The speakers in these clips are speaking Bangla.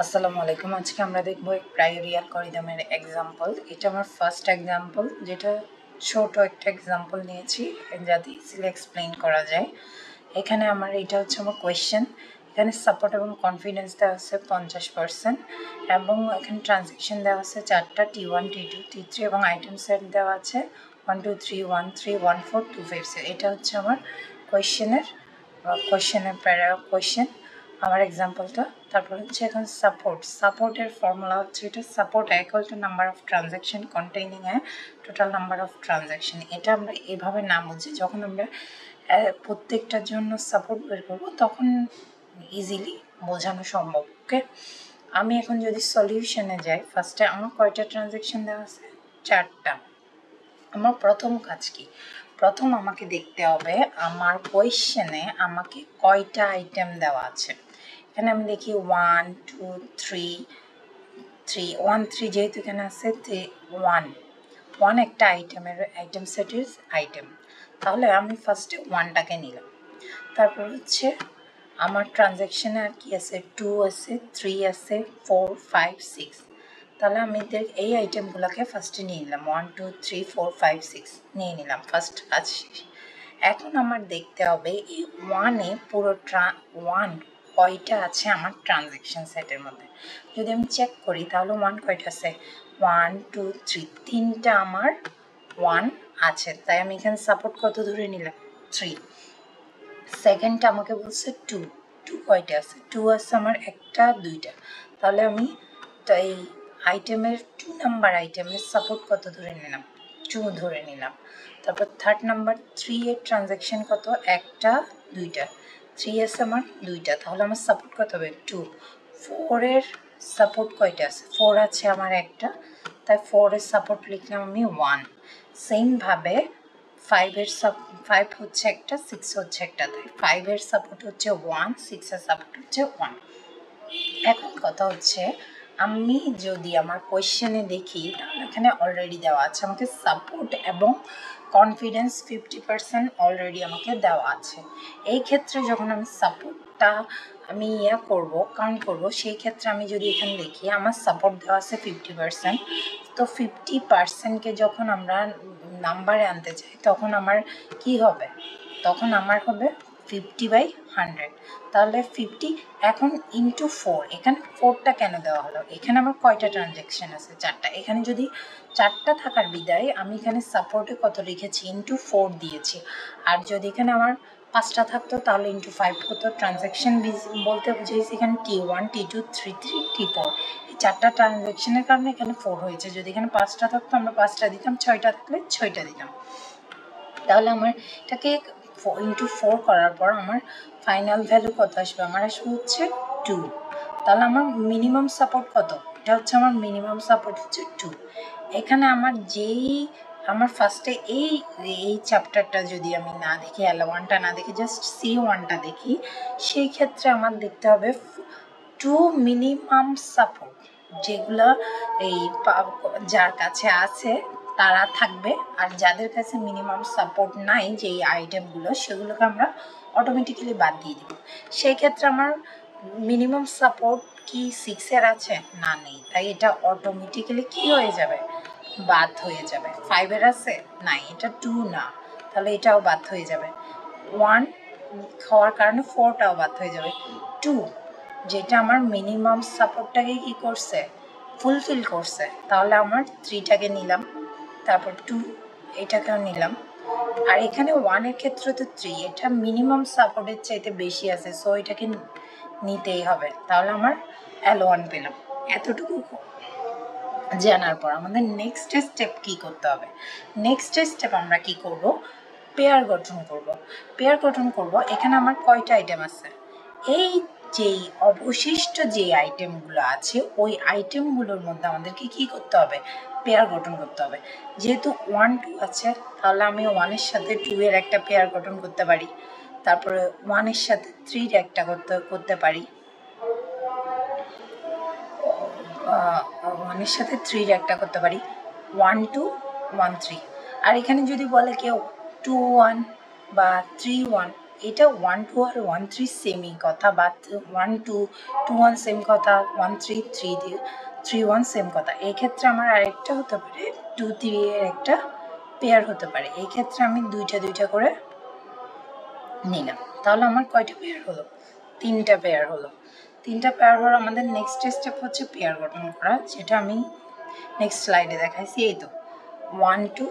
আসসালামু আলাইকুম। আজকে আমরা দেখব প্রায়োরি অ্যালগরিদমের এক্সাম্পল। এটা আমার ফার্স্ট এক্সাম্পল, যেটা ছোট একটা এক্সাম্পল নিয়েছি যাতে ইজিলি এক্সপ্লেইন করা যায়। এখানে এটা হচ্ছে আমার কোয়েশ্চেন। এখানে সাপোর্ট এবং কনফিডেন্স দেওয়া আছে 50% এবং এখানে ট্রানজ্যাকশন দেওয়া আছে 4টা T1 T2 T3 এবং আইটেম সেট দেওয়া আছে 1 2 3 1 3 1 4 2 5 6। এটা হচ্ছে আমার কোয়েশ্চেনের কোয়েশ্চেন আমার এক্সাম্পলটা। তারপর হচ্ছে এখন সাপোর্টের ফর্মুলা হচ্ছে এটা support equal to number of transaction containing A total number of transaction. এটা আমরা এভাবে না বুঝি, যখন আমরা প্রত্যেকটার জন্য সাপোর্ট বের করবো তখন ইজিলি বোঝানো সম্ভব। ওকে, আমি এখন যদি সলিউশনে যাই, ফার্স্টে আমার কয়টা ট্রানজ্যাকশন দেওয়া আছে? 4টা। আমার প্রথম কাজ কি? প্রথম আমাকে দেখতে হবে আমার কোয়েশ্চেনে আমাকে কয়টা আইটেম দেওয়া আছে। এখানে আমি দেখি 1 2 3 1 3 যেহেতু এখানে আছে 1 একটা আইটেম সেটের আইটেম, তাহলে আমি ফার্স্টে 1টাকে নিলাম। তারপর হচ্ছে আমার ট্রানজ্যাকশনে আর কি আছে? 2 আছে, 3 আছে, 4 5 6। তাহলে আমি এই আইটেমগুলোকে ফার্স্টে নিয়ে নিলাম, 1 2 3 4 5 6 নিয়ে নিলাম, ফার্স্ট কাজ শেষ। এখন আমার দেখতে হবে এই 1-এ পুরো 1 কয়টা আছে আমার ট্রানজ্যাকশন সেটের মধ্যে। যদি আমি চেক করি তাহলে 1 কয়টা আছে? 1 2 3, 3টা আমার 1 আছে, তাই আমি এখানে সাপোর্ট কত ধরে নিলাম? 3। সেকেন্ডটা আমাকে বলছে 2 কয়টা আছে? 2 আছে আমার 1টা 2টা, তাহলে আমি এই আইটেমের 2 নাম্বার আইটেমের সাপোর্ট কত ধরে নিলাম? 2 ধরে নিলাম। তারপর থার্ড নাম্বার 3 এর ট্রানজ্যাকশন কত? 1টা 2টা, 3 আছে আমার 2টা, তাহলে আমার সাপোর্ট কত হবে? 2। 4 এর সাপোর্ট কয়টা আছে? 4 আছে আমার 1টা, তাই 4 এর সাপোর্ট লিখলাম আমি 1। সেম ভাবে 5 হচ্ছে একটা, 6 হচ্ছে একটা, তাই 5 এর সাপোর্ট হচ্ছে 1, 6 এর সাপোর্ট হচ্ছে 1। এখন কথা হচ্ছে আমি যদি আমার কোয়েশ্চেনে দেখি তাহলে এখানে অলরেডি দেওয়া আছে আমাকে সাপোর্ট এবং কনফিডেন্স 50% অলরেডি আমাকে দেওয়া আছে। এই ক্ষেত্রে যখন আমি সাপোর্টটা আমি কাউন্ট করব, সেই ক্ষেত্রে আমি যদি এখানে দেখি আমার সাপোর্ট দেওয়া আছে 50%, তো 50%কে যখন আমরা নাম্বারে আনতে চাই তখন আমার কি হবে? তখন আমার হবে 50/100। তাহলে 50 এখন ইন্টু 4। এখানে 4টা কেন দেওয়া হলো? এখানে আমার কয়টা ট্রানজ্যাকশন আছে? 4টা। এখানে যদি 4টা থাকার বিদায় আমি এখানে সাপোর্টে কত লিখেছি? ইন্টু 4 দিয়েছি। আর যদি এখানে আমার 5টা থাকতো তাহলে ইন্টু 5 হতো। ট্রানজ্যাকশন বলতে বুঝেছি এখানে T1 T2 T3 T4, এই 4টা ট্রানজ্যাকশনের কারণে এখানে 4 হয়েছে। যদি এখানে 5টা থাকতো আমরা 5টা দিতাম, 6টা থাকলে 6টা দিতাম। তাহলে আমার এটাকে ইন্টু 4 করার পর আমার ফাইনাল ভ্যালু কত আসবে? আমার আসবে হচ্ছে 2। তাহলে আমার মিনিমাম সাপোর্ট কত? এটা হচ্ছে আমার মিনিমাম সাপোর্ট হচ্ছে 2। এখানে আমার ফার্স্টে এই চ্যাপ্টারটা যদি আমি না দেখি, L1টা না দেখি, জাস্ট C1টা দেখি, সেই ক্ষেত্রে আমার দেখতে হবে 2 মিনিমাম সাপোর্ট, যেগুলো যার কাছে আছে তারা থাকবে, আর যাদের কাছে মিনিমাম সাপোর্ট নাই যে এই আইটেমগুলো, সেগুলোকে আমরা অটোমেটিক্যালি বাদ দিয়ে দিব। সেই ক্ষেত্রে আমার মিনিমাম সাপোর্ট কি 6 এর আছে? না, নেই, তাই এটা অটোমেটিক্যালি কি হয়ে যাবে? বাদ হয়ে যাবে। 5 এর আছে? নাই, এটা 2 না, তাহলে এটাও বাদ হয়ে যাবে। 1 হওয়ার কারণে 4টাও বাদ হয়ে যাবে। 2 যেটা আমার মিনিমাম সাপোর্টটাকে কি করছে? ফুলফিল করছে, তাহলে আমার 3টাকে নিলাম, তারপর 2 এটাকেও নিলাম। আর এখানে 1 এর ক্ষেত্রে তো 3, এটা মিনিমাম সাপোর্টের চাইতে বেশি আছে, সো এটাকে নিতেই হবে। তাহলে আমার L1 পেলাম। এতটুকু জানার পর আমাদের নেক্সট স্টেপ কি করতে হবে? নেক্সট স্টেপ আমরা কি করব? পেয়ার গঠন করব। এখানে আমার কয়টা আইটেম আছে? এই যেই অবশিষ্ট যে আইটেমগুলো আছে ওই আইটেমগুলোর মধ্যে আমাদেরকে কি করতে হবে? পেয়ার গঠন করতে হবে। যেহেতু 1 2 আছে, তাহলে আমি 1 এর সাথে 2 এর একটা পেয়ার গঠন করতে পারি, তারপরে 1 এর সাথে 3 এর একটা করতে পারি, 1 এর সাথে 3 এর একটা করতে পারি, 1 2 1 3। আর এখানে যদি বলে কেউ 2 1 বা 3 1, এটা 1 2 আর 1 3 সেমই কথা, বা 1 2 2 1 সেম কথা, 1 3 3 1 সেম কথা। এই ক্ষেত্রে আমার আরেকটা হতে পারে 2 3 এর একটা পেয়ার হতে পারে। এই ক্ষেত্রে আমি দুইটা করে নিলাম, তাহলে আমার কয়টা পেয়ার হলো? 3টা পেয়ার হলো। 3টা পেয়ার হলো। আমাদের নেক্সট স্টেপ হচ্ছে পেয়ার গঠন করা, যেটা আমি নেক্সট স্লাইডে দেখাইছি। এই তো 1 2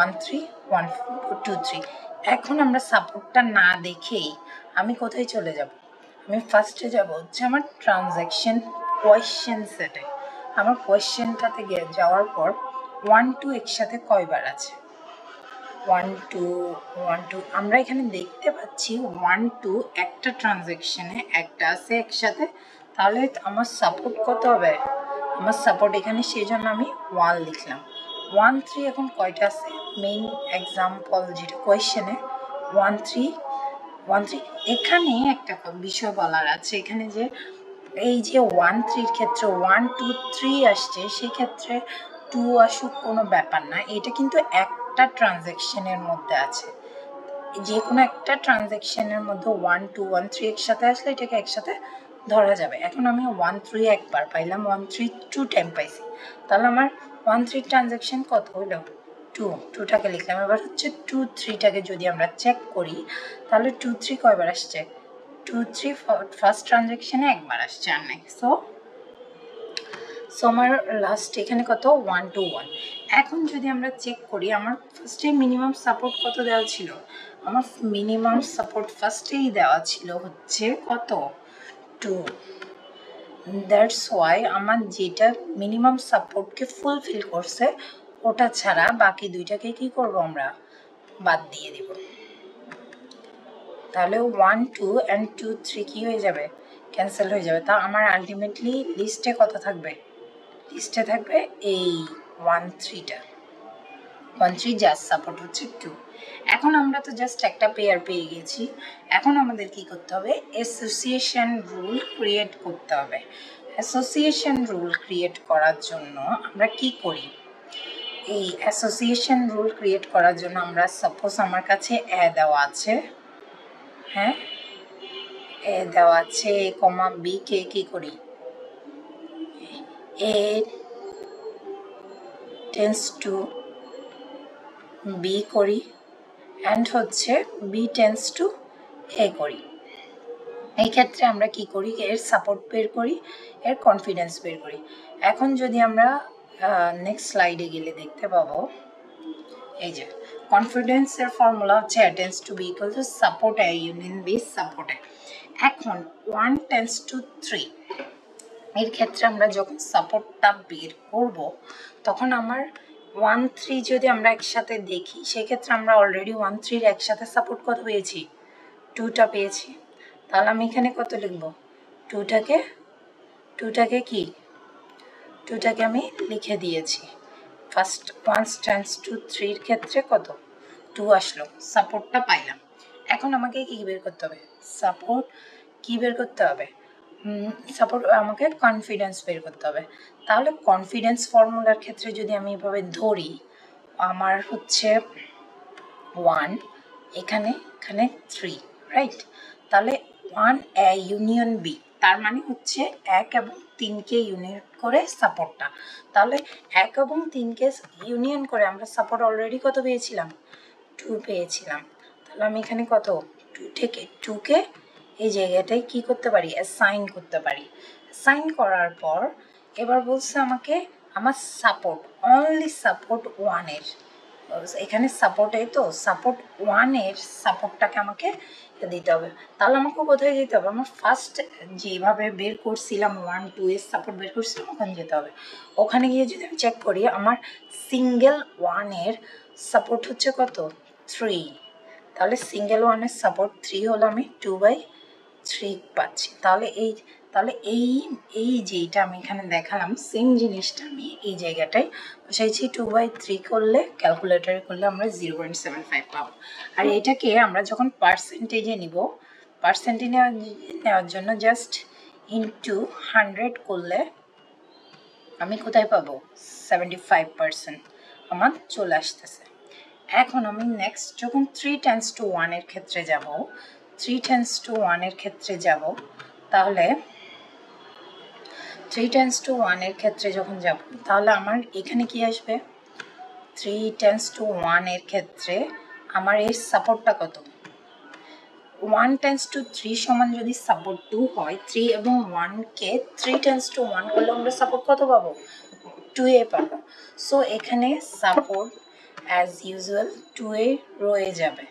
1 3 1 2 3। এখন আমরা সাপোর্টটা না দেখেই আমি কোথায় চলে যাব? আমি ফার্স্টে যাব হচ্ছে আমার ট্রানজ্যাকশন কোয়েশ্চেন সেটে। আমার কোয়েশ্চেনটাতে যাওয়ার পর 1 2 একসাথে কয়বার আছে? 1 2 1 2 আমরা এখানে দেখতে পাচ্ছি 1 2 একটা ট্রানজ্যাকশনে একটা আছে একসাথে। তাহলে আমার সাপোর্ট কত হবে? আমার সাপোর্ট এখানে সেই জন্য আমি 1 লিখলাম। 1 3 এখন কয়টা আছে? মেইন এক্সাম্পল যেটা কোয়েশ্চেনে 1 3 1 3। এখানে একটা বিষয় বলার আছে, এখানে যে এই যে 1 3 এর ক্ষেত্রে 1 2 3 আসছে, সেক্ষেত্রে 2 আসুক কোনো ব্যাপার না, এটা কিন্তু একটা ট্রানজ্যাকশনের মধ্যে আছে। যে কোনো একটা ট্রানজ্যাকশনের মধ্যে 1 2 1 3 একসাথে আসলে এটাকে একসাথে ধরা যাবে। এখন আমি 1 3 একবার পাইলাম, 1 3 2 টাইম পাইছি, তাহলে আমার 1 3 ট্রানজ্যাকশন কত হলো? 2 2টাকে লিখলাম। এবার হচ্ছে 2 3টাকে যদি আমরা চেক করি, তাহলে 2 3 কয়বার আসছে? 2 3 ফার্স্ট ট্রানজ্যাকশনে একবার আসছে, আর নাই। সো আমার লাস্ট এখানে কত? 1 2 1। এখন যদি আমরা চেক করি, আমার ফার্স্টে মিনিমাম সাপোর্ট কত দেওয়া ছিল? আমার মিনিমাম সাপোর্ট ফার্স্টেই দেওয়া ছিল হচ্ছে কত? 2। দ্যাটস ওয়াই আমার যেটা মিনিমাম সাপোর্টকে ফুলফিল করছে ওটা ছাড়া বাকি দুইটাকে কি করব? আমরা বাদ দিয়ে দিব। তাহলে 1 2 and 2 3 কি হয়ে যাবে? ক্যান্সেল হয়ে যাবে। তা আমার আলটিমেটলি লিস্টে কত থাকবে? লিস্টে থাকবে এই 1 3টা। 1 3 জাস্ট সাপোর্ট হচ্ছে 2। এখন আমরা তো জাস্ট একটা পেয়ার পেয়ে গেছি। এখন আমাদের কি করতে হবে? অ্যাসোসিয়েশন রুল ক্রিয়েট করতে হবে। অ্যাসোসিয়েশন রুল ক্রিয়েট করার জন্য আমরা কি করি? এই অ্যাসোসিয়েশন রুল ক্রিয়েট করার জন্য আমরা সাপোজ আমার কাছে এ দেওয়া আছে, হ্যাঁ এ দেওয়া আছে, এ কমা বি কে কি করি? এ টেন্স টু বি করি, অ্যান্ড হচ্ছে বি টেন্স টু এ করি। এই ক্ষেত্রে আমরা কি করি? এর সাপোর্ট বের করি, এর কনফিডেন্স বের করি। এখন যদি আমরা নেক্সট স্লাইডে গেলে দেখতে পাবো, এই যে কনফিডেন্সের ফর্মুলা হচ্ছে A tends to B equal to support A union B support A. এখন 1 টেন্স টু 3 এর ক্ষেত্রে আমরা যখন সাপোর্টটা বের করব, তখন আমার 1 3 যদি আমরা একসাথে দেখি, সেক্ষেত্রে আমরা অলরেডি 1 3 এর একসাথে সাপোর্ট কত পেয়েছি? 2টা পেয়েছি। তাহলে আমি এখানে কত লিখব? 2টাকে কি? 2টাকে আমি লিখে দিয়েছি। ফার্স্ট 1 টেন্স টু 3 এর ক্ষেত্রে কত? 2 আসলো, সাপোর্টটা পাইলাম। এখন আমাকে কি বের করতে হবে? সাপোর্ট কি বের করতে হবে? সাপোর্ট আমাকে কনফিডেন্স বের করতে হবে। তাহলে কনফিডেন্স ফর্মুলার ক্ষেত্রে যদি আমি এভাবে ধরি, আমার হচ্ছে 1 এখানে 3, রাইট? তাহলে 1 এ ইউনিয়ন বি, তার মানে হচ্ছে 1 এবং 3কে ইউনিয়ন করে সাপোর্টটা। তাহলে 1 এবং 3কে ইউনিয়ন করে আমরা সাপোর্ট অলরেডি কত পেয়েছিলাম? 2 পেয়েছিলাম। তাহলে আমি এখানে কত? 2কে এই জায়গাটায় কি করতে পারি? অ্যাসাইন করতে পারি। অ্যাসাইন করার পর এবার বলছে আমাকে আমার সাপোর্ট, অনলি সাপোর্ট 1 এর, এখানে সাপোর্ট, এই তো সাপোর্ট 1 এর সাপোর্টটাকে আমাকে দিতে হবে। তাহলে আমাকে কোথায় যেতে হবে? আমার ফার্স্ট যেভাবে বের করছিলাম 1 2 এর সাপোর্ট বের করছিলাম, ওখানে যেতে হবে। ওখানে গিয়ে যদি আমি চেক করি, আমার সিঙ্গেল 1 এর সাপোর্ট হচ্ছে কত? 3। তাহলে সিঙ্গেল 1 এর সাপোর্ট 3 হলো, আমি 2/3 পাচ্ছি। তাহলে এই যেটা আমি এখানে দেখালাম, সেম জিনিসটা আমি এই জায়গাটায় বসাইছি। 2/3 করলে ক্যালকুলেটরে করলে আমরা 0.75 পাবো। আর এটাকে আমরা যখন পার্সেন্টেজে নিব, পার্সেন্টেজ নেওয়ার জন্য জাস্ট ইনটু 100 করলে আমি কোথায় পাবো? 75% আমার চলে আসতেছে। এখন আমি নেক্সট যখন 3 টেন্স টু 1 এর ক্ষেত্রে যাব, 3 টেন্স টু 1 এর ক্ষেত্রে যাব, তাহলে 3 টেন্স টু 1 এর ক্ষেত্রে যখন যাব তাহলে আমার এখানে কি আসবে, 3 টেন্স টু 1 এর ক্ষেত্রে আমার এর সাপোর্টটা কত, 1 টেন্স টু 3 সমান যদি সাপোর্ট 2 হয়, 3 এবং 1 কে 3 টেন্স টু 1 করলে আমরা সাপোর্ট কত পাবো, 2 এ পাবো। সো এখানে সাপোর্ট অ্যাজ ইউজুয়াল 2 এ রয়ে যাবে।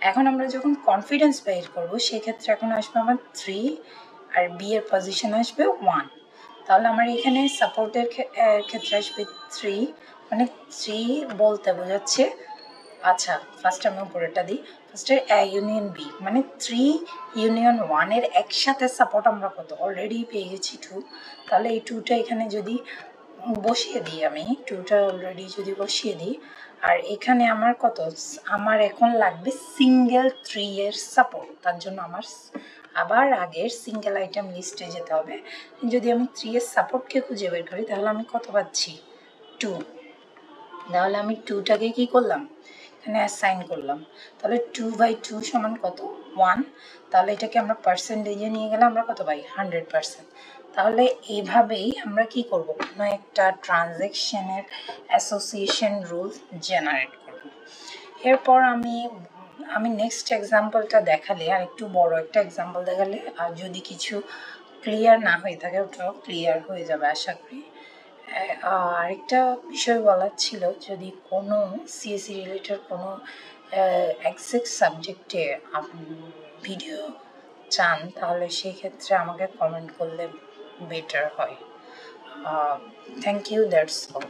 এখন আমরা যখন কনফিডেন্স বের করব সেক্ষেত্রে এখন আসবে আমার 3 আর বি এর পজিশন আসবে 1, তাহলে আমার এখানে সাপোর্টের ক্ষেত্রে আসবে 3, মানে 3 বলতে বোঝাচ্ছে, আচ্ছা ফার্স্ট আমি উপরেরটা দিই, ফার্স্টে ইউনিয়ন বি মানে 3 ইউনিয়ন 1 এর একসাথে সাপোর্ট আমরা কত অলরেডি পেয়ে গেছি 2, তাহলে এই 2টা এখানে যদি বসিয়ে দিই, আমি 2টা অলরেডি যদি বসিয়ে দিই, আর এখানে আমার কত, আমার এখন লাগবে সিঙ্গেল 3 এর সাপোর্ট, তার জন্য আমার আবার আগের সিঙ্গেল আইটেম লিস্টে যেতে হবে। যদি আমি 3 এর সাপোর্টকে খুঁজে বের করি তাহলে আমি কত পাচ্ছি, 2, তাহলে আমি 2টাকে কি করলাম, এখানে অ্যাসাইন করলাম, তাহলে 2/2 সমান কত, 1, তাহলে এটাকে আমরা পার্সেন্টেজে নিয়ে গেলে আমরা কত পাই, 100%। তাহলে এইভাবেই আমরা কি করব, কোনো একটা ট্রানজ্যাকশনের অ্যাসোসিয়েশন রুল জেনারেট করব। এরপর আমি নেক্সট এক্সাম্পলটা দেখালে, আর একটু বড় একটা এক্সাম্পল দেখালে, আর যদি কিছু ক্লিয়ার না হয়ে থাকে ওটাও ক্লিয়ার হয়ে যাবে আশা করি। আরেকটা বিষয় বলার ছিল, যদি কোনো সিএসসি রিলেটেড কোনো এক্সাক্ট সাবজেক্টে ভিডিও চান তাহলে সেই ক্ষেত্রে আমাকে কমেন্ট করলে বেটার হয়। Thank you, that's all.